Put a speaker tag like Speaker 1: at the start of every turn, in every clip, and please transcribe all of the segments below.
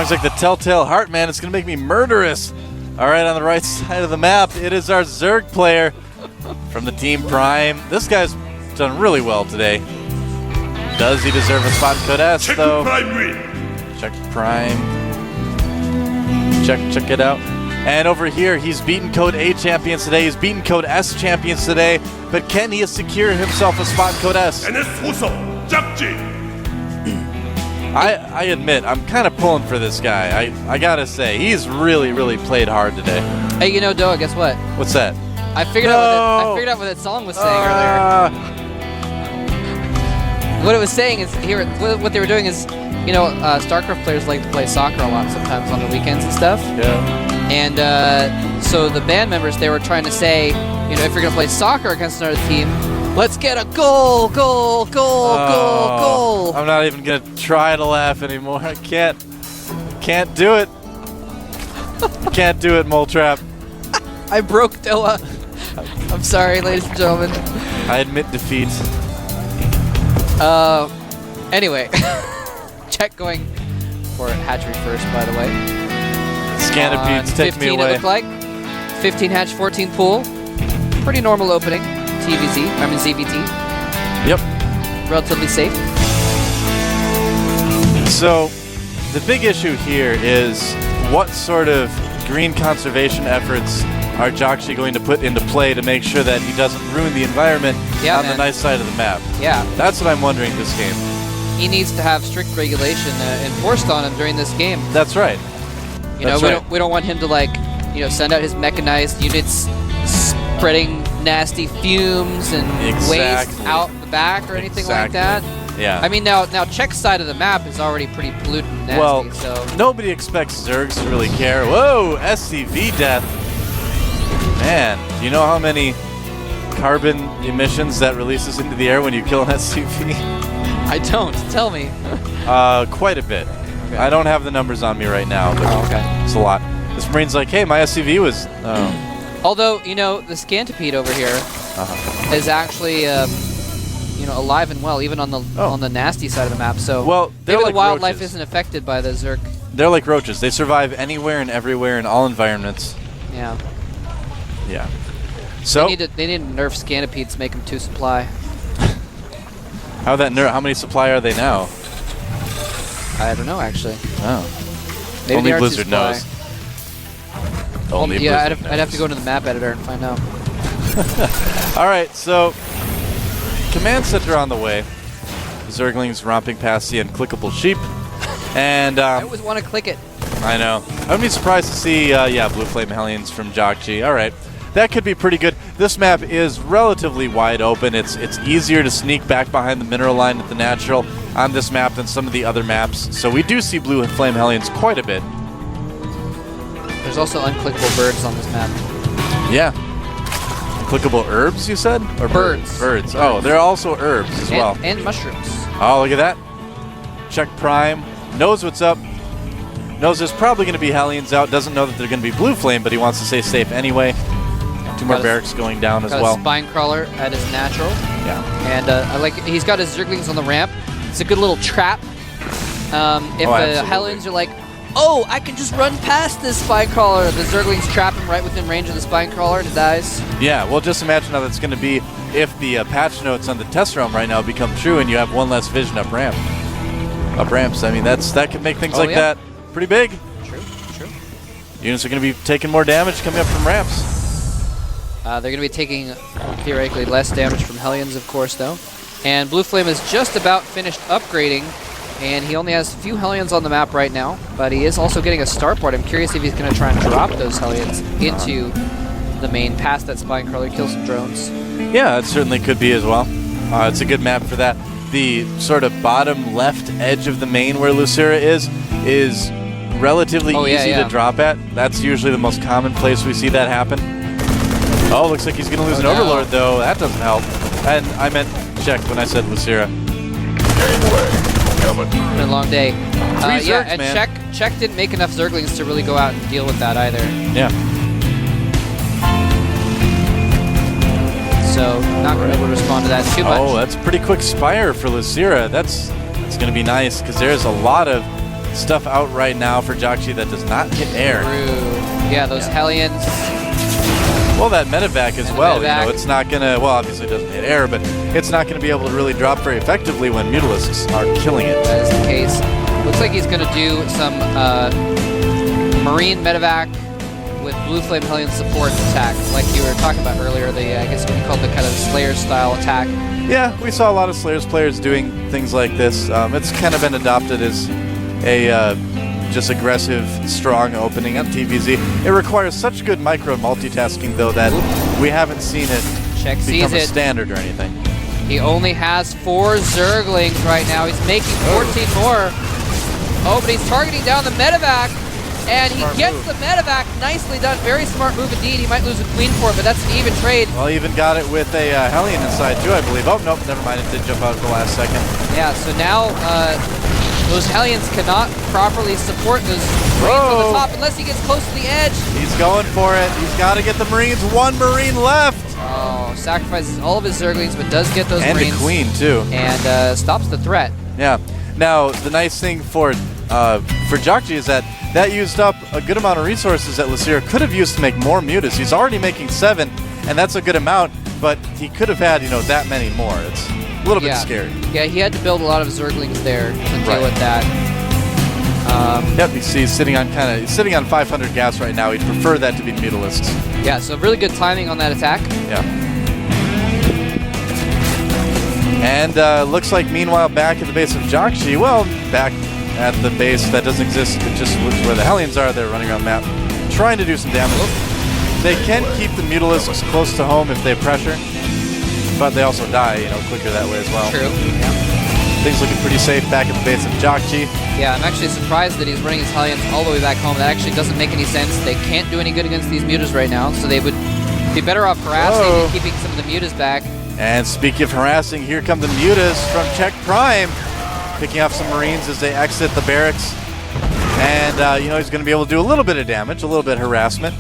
Speaker 1: Song's like the Telltale Heart, man. It's going to make me murderous. All right, on the right side of the map, it is our Zerg player from the Team Prime. This guy's done really well today. Does he deserve a spot in Code S, though? Check Prime. Check it out. And over here, he's beaten Code A champions today. He's beaten Code S champions today. But can he secure himself a spot in Code S? I admit, I'm kind of pulling for this guy. I gotta say, he's really, really played hard today.
Speaker 2: Hey, you know, Doa, guess what?
Speaker 1: What's that?
Speaker 2: I figured out what that song was saying earlier. What it was saying is, what they were doing is, you know, StarCraft players like to play soccer a lot sometimes on the weekends and stuff.
Speaker 1: Yeah.
Speaker 2: And so the band members, they were trying to say, you know, if you're gonna play soccer against another team, let's get a goal, goal, goal, goal, goal.
Speaker 1: I'm not even gonna try to laugh anymore. I can't do it. Can't do it, Mole Trap.
Speaker 2: I broke Doa. I'm sorry, ladies and gentlemen.
Speaker 1: I admit defeat.
Speaker 2: Anyway, check going for hatchery first, by the way.
Speaker 1: Scanapedes take me away.
Speaker 2: It looked like 15 hatch, 14 pool. Pretty normal opening. ZVT.
Speaker 1: Yep.
Speaker 2: Relatively safe.
Speaker 1: So, the big issue here is what sort of green conservation efforts are jjakji going to put into play to make sure that he doesn't ruin the environment on the nice side of the map?
Speaker 2: Yeah.
Speaker 1: That's what I'm wondering this game.
Speaker 2: He needs to have strict regulation enforced on him during this game.
Speaker 1: That's right.
Speaker 2: You know, we don't want him to, like, you know, send out his mechanized units spreading nasty fumes and waste out the back or anything like that.
Speaker 1: Yeah.
Speaker 2: I mean, now Czech's side of the map is already pretty polluted and nasty.
Speaker 1: Well,
Speaker 2: so
Speaker 1: nobody expects Zergs to really care. Whoa, SCV death. Man, do you know how many carbon emissions that releases into the air when you kill an SCV?
Speaker 2: I don't. Tell me.
Speaker 1: Quite a bit.
Speaker 2: Okay.
Speaker 1: I don't have the numbers on me right now, but it's a lot. This Marine's like, hey, my SCV was...
Speaker 2: Although, you know, the Scantipede over here is actually, you know, alive and well, even on the nasty side of the map. So maybe
Speaker 1: like
Speaker 2: the wildlife
Speaker 1: roaches.
Speaker 2: isn't affected by the Zerg.
Speaker 1: They're like roaches. They survive anywhere and everywhere in all environments.
Speaker 2: Yeah.
Speaker 1: Yeah. So
Speaker 2: they need to nerf Scanipedes to make them 2 supply.
Speaker 1: How many supply are they now?
Speaker 2: I don't know, actually.
Speaker 1: Oh.
Speaker 2: Maybe
Speaker 1: Only Blizzard knows. Only Blizzard knows.
Speaker 2: I'd have to go into the map editor and find out.
Speaker 1: All right, so command center on the way. Zerglings romping past the unclickable sheep, and
Speaker 2: I always want to click it.
Speaker 1: I know. I wouldn't be surprised to see, Blue Flame Hellions from jjakji. All right, that could be pretty good. This map is relatively wide open. It's easier to sneak back behind the mineral line with the natural on this map than some of the other maps. So we do see Blue Flame Hellions quite a bit.
Speaker 2: There's also unclickable birds on this map.
Speaker 1: Yeah. Clickable herbs, you said? Or
Speaker 2: birds.
Speaker 1: Birds. Oh, there are also herbs as well.
Speaker 2: And mushrooms.
Speaker 1: Oh, look at that. Check Prime. Knows what's up. Knows there's probably going to be Hellions out. Doesn't know that they're going to be Blue Flame, but he wants to stay safe anyway. 2 more barracks going down as well.
Speaker 2: A Spine Crawler at his natural.
Speaker 1: Yeah.
Speaker 2: And I like he's got his Zerglings on the ramp. It's a good little trap. If the Hellions are like, oh, I can just run past this Spine Crawler, the Zerglings trap him right within range of the Spine Crawler and it dies.
Speaker 1: Yeah, well, just imagine how that's going to be if the patch notes on the test realm right now become true and you have 1 less vision up ramp. Up ramps. I mean, that could make things that pretty big.
Speaker 2: True.
Speaker 1: Units are going to be taking more damage coming up from ramps.
Speaker 2: They're going to be taking, theoretically, less damage from Hellions, of course, though. And Blue Flame is just about finished upgrading, and he only has a few Hellions on the map right now, but he is also getting a starport. I'm curious if he's going to try and drop those Hellions into the main past that Spine Crawler, kill some drones.
Speaker 1: Yeah, it certainly could be as well. It's a good map for that. The sort of bottom left edge of the main where Lucera is relatively easy to drop at. That's usually the most common place we see that happen. Oh, looks like he's going to lose an Overlord, though. That doesn't help. And I meant check when I said Lucera.
Speaker 2: It's been a long day.
Speaker 1: Zergs,
Speaker 2: and
Speaker 1: man.
Speaker 2: Czech didn't make enough Zerglings to really go out and deal with that either.
Speaker 1: Yeah.
Speaker 2: So, not going to be able to respond to that too much.
Speaker 1: Oh, that's a pretty quick Spire for Lucera. That's going to be nice because there's a lot of stuff out right now for jjakji that does not hit air.
Speaker 2: True. Yeah, those Hellions.
Speaker 1: Well, that medevac as well. You know, it's not going to, well, obviously it doesn't hit air, but it's not going to be able to really drop very effectively when Mutalisks are killing it.
Speaker 2: That is the case. Looks like he's going to do some Marine medevac with Blue Flame Hellion support attack, like you were talking about earlier, the I guess what you called the kind of Slayer style attack.
Speaker 1: Yeah, we saw a lot of Slayers players doing things like this. It's kind of been adopted as a just aggressive, strong opening on TVZ. It requires such good micro multitasking, though, that we haven't seen it become a standard or anything.
Speaker 2: He only has 4 Zerglings right now. He's making 14 more. Oh, but he's targeting down the medevac. And he gets the medevac. Nicely done. Very smart move indeed. He might lose a queen for it, but that's an even trade.
Speaker 1: Well, he even got it with a Hellion inside, too, I believe. Oh, nope, never mind. It did jump out at the last second.
Speaker 2: Yeah, so now those Hellions cannot properly support those Marines on the top unless he gets close to the edge.
Speaker 1: He's going for it. He's got to get the Marines. 1 Marine left.
Speaker 2: Oh, sacrifices all of his Zerglings, but does get those Marines.
Speaker 1: And a queen, too.
Speaker 2: And stops the threat.
Speaker 1: Yeah. Now, the nice thing for jjakji is that used up a good amount of resources that Lucira could have used to make more Mutas. He's already making 7, and that's a good amount, but he could have had, that many more. It's a little bit scary.
Speaker 2: Yeah, he had to build a lot of Zerglings there to deal with that.
Speaker 1: Yep, he's sitting on 500 gas right now. He'd prefer that to be Mutalisks.
Speaker 2: Yeah, so really good timing on that attack.
Speaker 1: Yeah. And looks like meanwhile back at the base of jjakji, well, back at the base that doesn't exist, just where the Hellions are, they're running around the map, trying to do some damage. They can keep the Mutalisks close to home if they pressure, but they also die, quicker that way as well.
Speaker 2: True. Yeah.
Speaker 1: Things looking pretty safe back at the base of jjakji.
Speaker 2: Yeah, I'm actually surprised that he's running his Hellions all the way back home. That actually doesn't make any sense. They can't do any good against these Mutas right now, so they would be better off harassing and keeping some of the Mutas back.
Speaker 1: And speaking of harassing, here come the Mutas from Czech Prime, picking off some Marines as they exit the barracks. And, he's going to be able to do a little bit of damage, a little bit of harassment.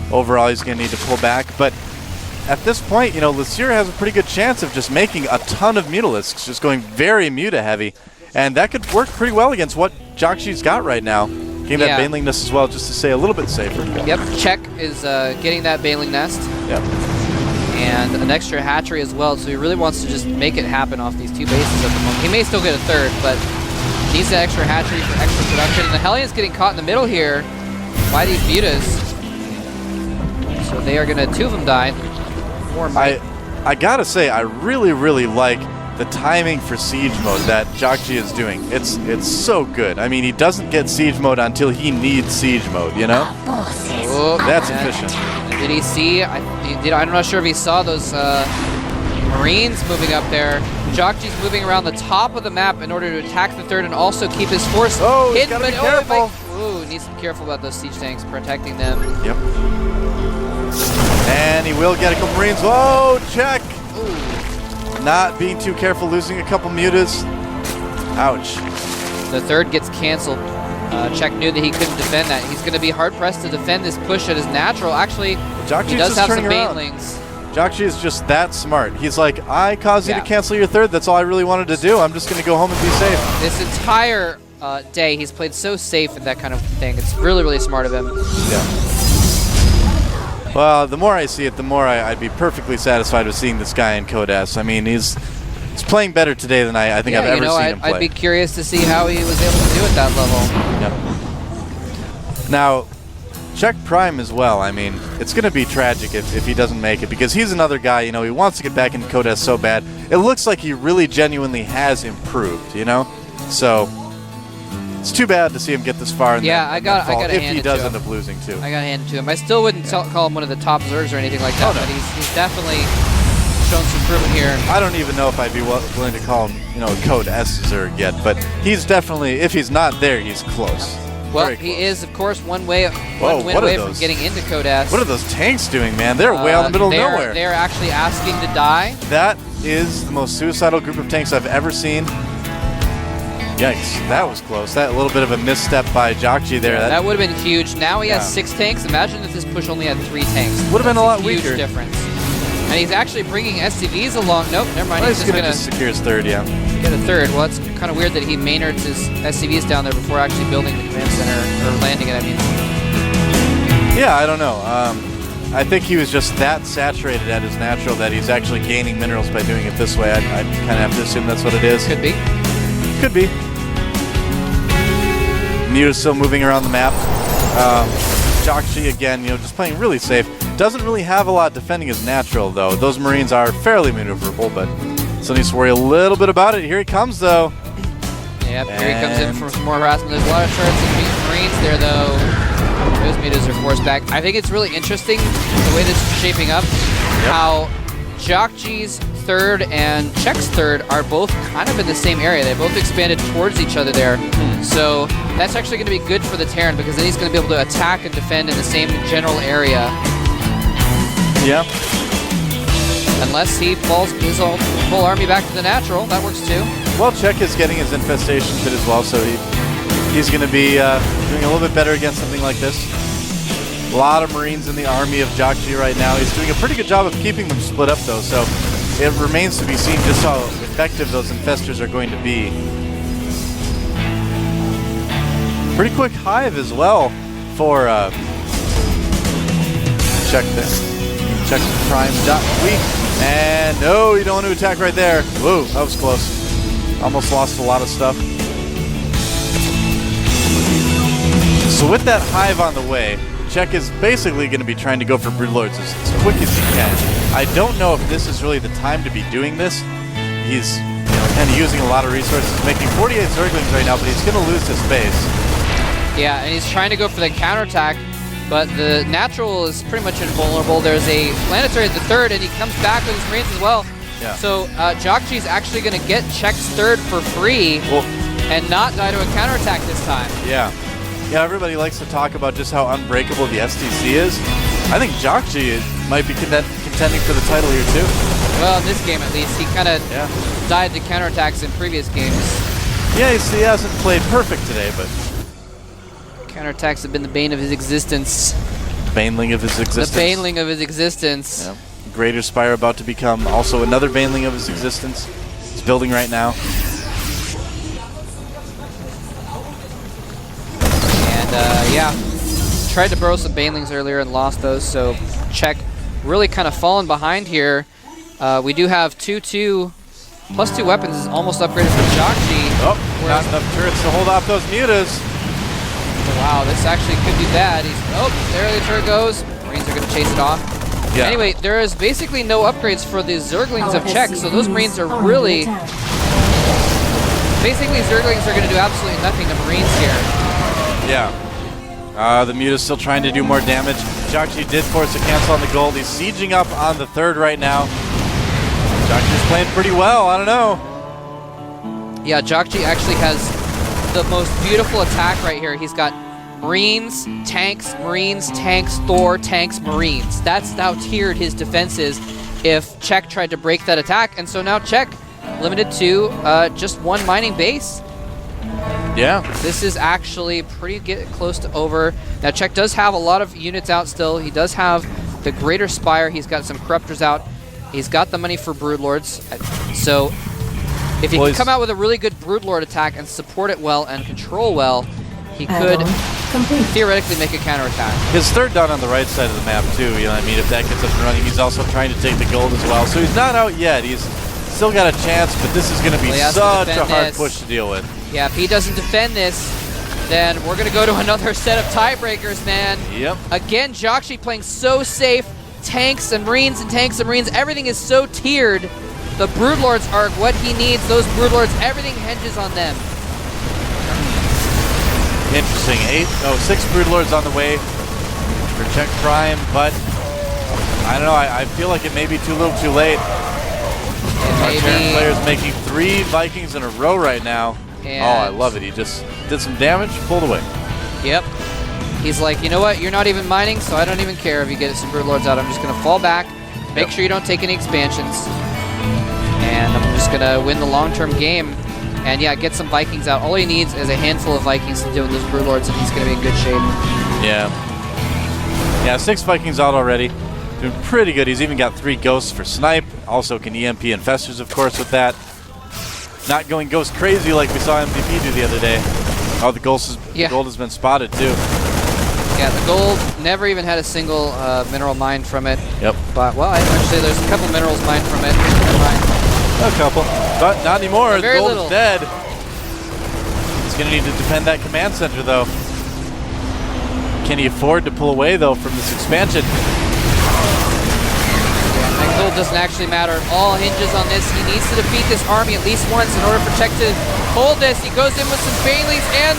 Speaker 1: Overall, he's going to need to pull back. But at this point, Lucira has a pretty good chance of just making a ton of Mutalisks, just going very Muta heavy. And that could work pretty well against what jjakji's got right now. Getting that Baneling Nest as well, just to stay a little bit safer.
Speaker 2: Yep, Czech is getting that Baneling Nest.
Speaker 1: Yep.
Speaker 2: And an extra hatchery as well, so he really wants to just make it happen off these 2 bases at the moment. He may still get a 3rd, but needs that extra hatchery for extra production. And the Hellion's getting caught in the middle here by these Mutas. So they are going to, 2 of them die.
Speaker 1: I gotta say, I really, really like the timing for siege mode that jjakji is doing. It's so good. I mean, he doesn't get siege mode until he needs siege mode,
Speaker 2: Oh,
Speaker 1: that's efficient.
Speaker 2: Did he see? I'm not sure if he saw those Marines moving up there. jjakji's moving around the top of the map in order to attack the 3rd and also keep his force hidden.
Speaker 1: He's gotta be careful.
Speaker 2: Needs to be careful about those siege tanks, protecting them.
Speaker 1: Yep. And he will get a couple Marines. Whoa, Czech!
Speaker 2: Ooh.
Speaker 1: Not being too careful, losing a couple Mutas. Ouch.
Speaker 2: The 3rd gets canceled. Czech knew that he couldn't defend that. He's going to be hard-pressed to defend this push at his natural. Actually, he does have some Banelings.
Speaker 1: jjakji is just that smart. He's like, I caused you to cancel your 3rd. That's all I really wanted to do. I'm just going to go home and be safe.
Speaker 2: This entire day, he's played so safe in that kind of thing. It's really, really smart of him.
Speaker 1: Yeah. Well, the more I see it, the more I'd be perfectly satisfied with seeing this guy in Code S. I mean, he's playing better today than I think I've ever seen him play.
Speaker 2: I'd be curious to see how he was able to do at that
Speaker 1: level. Yep. Now, Czech Prime as well. I mean, it's going to be tragic if he doesn't make it, because he's another guy, he wants to get back into Code S so bad. It looks like he really genuinely has improved, So, it's too bad to see him get this far in
Speaker 2: I got to hand it to him.
Speaker 1: If he does end up losing, too.
Speaker 2: I got to hand it to him. I still wouldn't call him one of the top Zergs or anything like that, but he's definitely shown some improvement here.
Speaker 1: I don't even know if I'd be willing to call him, Code S Zerg yet, but he's definitely, if he's not there, he's close.
Speaker 2: Well, he is, of course, one win away from getting into Code S.
Speaker 1: What are those tanks doing, man? They're way out in the middle of nowhere.
Speaker 2: They're actually asking to die.
Speaker 1: That is the most suicidal group of tanks I've ever seen. Yikes, that was close. That a little bit of a misstep by jjakji there.
Speaker 2: That would have been huge. Now he has 6 tanks. Imagine if this push only had 3 tanks.
Speaker 1: Would have been a lot
Speaker 2: weaker.
Speaker 1: Huge
Speaker 2: difference. And he's actually bringing SCVs along. Nope, never mind.
Speaker 1: Well, he's going to secure his third, yeah.
Speaker 2: Get a third. Well, it's kind of weird that he Maynards his SCVs down there before actually building the command center, or landing it, I mean.
Speaker 1: Yeah, I don't know. I think he was just that saturated at his natural that he's actually gaining minerals by doing it this way. I kind of have to assume that's what it is.
Speaker 2: Could be.
Speaker 1: Could be. Mew's still moving around the map. jjakji again, just playing really safe. Doesn't really have a lot defending his natural, though. Those Marines are fairly maneuverable, but still needs to worry a little bit about it. Here he comes, though.
Speaker 2: Yep, here he comes in for some more harassment. There's a lot of turrets and Marines there, though. Those meters are forced back. I think it's really interesting the way this is shaping up, how jjakji's third and Czech's third are both kind of in the same area. They both expanded towards each other there. So that's actually going to be good for the Terran because then he's going to be able to attack and defend in the same general area.
Speaker 1: Yeah.
Speaker 2: Unless he falls his whole army back to the natural. That works too.
Speaker 1: Well, Czech is getting his infestation fit as well, so he's going to be doing a little bit better against something like this. A lot of Marines in the army of jjakji right now. He's doing a pretty good job of keeping them split up, though, so it remains to be seen just how effective those infestors are going to be. Pretty quick hive as well for Czech there. Czech prime dot weak. And no, you don't want to attack right there. Whoa, that was close. Almost lost a lot of stuff. So with that hive on the way, Czech is basically going to be trying to go for Broodlords as quick as he can. I don't know if this is really the time to be doing this. He's kind of using a lot of resources, making 48 Zerglings right now, but he's going to lose his space.
Speaker 2: Yeah, and he's trying to go for the counterattack, but the natural is pretty much invulnerable. There's a planetary at the third, and he comes back with his Marines as well.
Speaker 1: Yeah.
Speaker 2: So jjakji is actually going to get Czech's third for free and not die to a counterattack this time.
Speaker 1: Yeah. Yeah, everybody likes to talk about just how unbreakable the STC is. I think jjakji might be contending for the title here too.
Speaker 2: Well, in this game at least. He kind of died to counterattacks in previous games.
Speaker 1: Yeah, he hasn't played perfect today, but
Speaker 2: counterattacks have been the bane of his existence.
Speaker 1: Baneling of his existence.
Speaker 2: The baneling of his existence.
Speaker 1: Yeah. Greater Spire about to become also another baneling of his existence. He's building right now.
Speaker 2: Yeah, tried to burrow some banelings earlier and lost those, so Czech really kind of fallen behind here. We do have 2/2 plus 2 weapons is almost upgraded for jjakji.
Speaker 1: Oh, not enough turrets to hold off those mutas.
Speaker 2: Wow, this actually could be bad. There the turret goes. Marines are going to chase it off. Yeah. Anyway, there is basically no upgrades for the Zerglings of Czech, so those Marines are really... Basically, Zerglings are going to do absolutely nothing to Marines here.
Speaker 1: Yeah. The Muta's still trying to do more damage. jjakji did force a cancel on the gold. He's sieging up on the third right now. jjakji's playing pretty well. I don't know.
Speaker 2: Yeah, jjakji actually has the most beautiful attack right here. He's got Marines, tanks, Thor, tanks, Marines. That's how tiered his defense is if Czech tried to break that attack. And so now Czech limited to just one mining base.
Speaker 1: Yeah.
Speaker 2: This is actually pretty close to over. Now, Czech does have a lot of units out still. He does have the Greater Spire. He's got some Corruptors out. He's got the money for Broodlords. So, if he can come out with a really good Broodlord attack and support it well and control well, he could theoretically make a counterattack.
Speaker 1: His third down on the right side of the map, too. You know what I mean? If that gets up and running, he's also trying to take the gold as well. So he's not out yet. He's still got a chance, but this is going to be such a hard push to deal with.
Speaker 2: Yeah, if he doesn't defend this, then we're going to go to another set of tiebreakers, man.
Speaker 1: Yep.
Speaker 2: Again, jjakji playing so safe. Tanks and Marines and tanks and Marines. Everything is so tiered. The Broodlords are what he needs. Those Broodlords, everything hinges on them.
Speaker 1: Interesting. 6 Broodlords on the way for Czech Prime, but I don't know. I feel like it may be too little too late. Our Terran player's making 3 Vikings in a row right now. And I love it. He just did some damage, pulled away.
Speaker 2: Yep. He's like, you know what? You're not even mining, so I don't even care if you get some Broodlords out. I'm just going to fall back, make sure you don't take any expansions, and I'm just going to win the long-term game. And yeah, get some Vikings out. All he needs is a handful of Vikings to deal with those Broodlords, and he's going to be in good shape.
Speaker 1: Yeah. Yeah, 6 Vikings out already. Doing pretty good. He's even got 3 ghosts for snipe. Also can EMP infestors, of course, with that. Not going ghost crazy like we saw MVP do the other day. Oh, the gold has been spotted too.
Speaker 2: Yeah, the gold never even had a single mineral mined from it.
Speaker 1: Yep.
Speaker 2: But, well, I'd actually there's a couple minerals mined from it.
Speaker 1: A couple. But not anymore. The gold is dead. He's going to need to defend that command center, though. Can he afford to pull away, though, from this expansion?
Speaker 2: That gold doesn't actually matter. All hinges on this. He needs to defeat this army at least once in order for Czech to hold this. He goes in with some Baileys and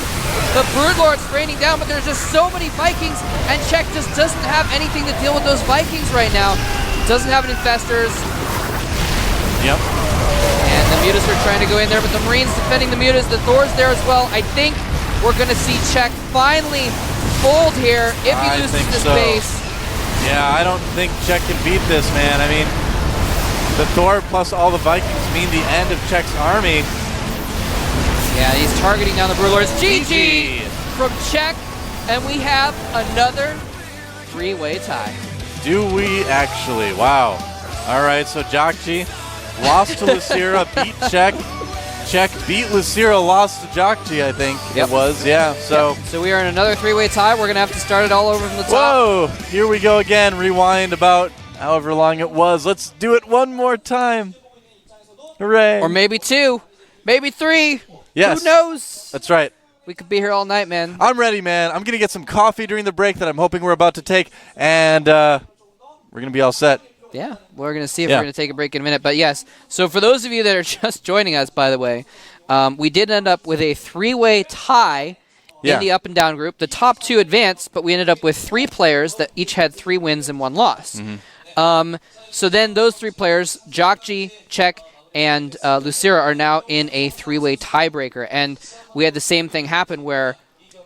Speaker 2: the Broodlords raining down, but there's just so many Vikings, and Czech just doesn't have anything to deal with those Vikings right now. Doesn't have an Infestors.
Speaker 1: Yep.
Speaker 2: And the Mutas are trying to go in there, but the Marines defending the Mutas. The Thor's there as well. I think we're going to see Czech finally fold here if he loses this base.
Speaker 1: Yeah, I don't think Czech can beat this, man. I mean, the Thor plus all the Vikings mean the end of Czech's army.
Speaker 2: Yeah, he's targeting down the Broodlords. GG from Czech, and we have another 3-way tie.
Speaker 1: Do we actually? Wow. All right, so jjakji lost to Lucira, beat Czech. Czech beat Lucira, lost to jjakji, I think it was. Yeah, so.
Speaker 2: Yep. So we are in another 3-way tie. We're going to have to start it all over from the top.
Speaker 1: Whoa, here we go again. Rewind about however long it was. Let's do it one more time. Hooray.
Speaker 2: Or maybe 2, maybe 3.
Speaker 1: Yes.
Speaker 2: Who knows?
Speaker 1: That's right.
Speaker 2: We could be here all night, man.
Speaker 1: I'm ready, man. I'm going to get some coffee during the break that I'm hoping we're about to take, and we're going to be all set.
Speaker 2: Yeah, we're going to see if we're going to take a break in a minute. But yes, so for those of you that are just joining us, by the way, we did end up with a 3-way tie in the up and down group. The top 2 advanced, but we ended up with 3 players that each had 3 wins and 1 loss. Mm-hmm. So then those 3 players, jjakji, Czech, and Lucira are now in a 3-way tiebreaker. And we had the same thing happen where,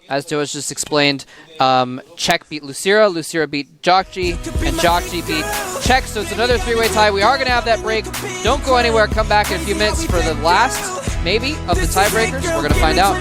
Speaker 2: as Joe has just explained, Czech beat Lucira, Lucira beat jjakji, and jjakji beat Czech. So it's another 3-way tie. We are going to have that break. Don't go anywhere. Come back in a few minutes for the last, maybe, of the tiebreakers. We're going to find out.